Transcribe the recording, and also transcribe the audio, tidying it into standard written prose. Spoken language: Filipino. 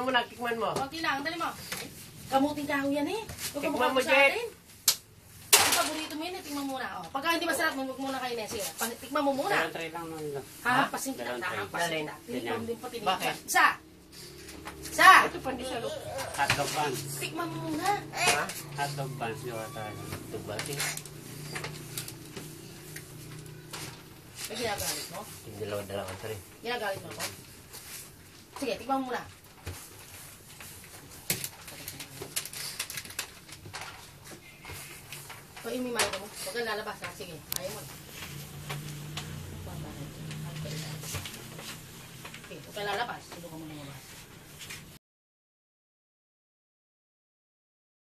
mo na, tikman mo. Okay lang, dali mo. Kamuting kahoy yan eh. Huwag ka Tikman mo, mukha sa Jet. atin. Ang paborito mo yun eh, tikman muna. Oh. Pagka hindi masarap, huwag muna kayo Nessie. Tikman mo muna. Try lang naman. Hahampasin kita. Dalawang tray. Hahampasin kita. Tikman din pati nito. Bakit? Isa. Isa. Ito pa, hindi siya, look. Hotdog buns. Tikman mo muna. Ha? Hotdog buns. Gawa tayo. Ito ba? May ginagalit mo? Yung dalawa-dalawang tray. Ginagalit mo ako? Sige, tikman mo muna. O, imimay ka mo. Huwag kang lalabas ha. Sige, ayaw mo. Okay, huwag kang lalabas. Subukan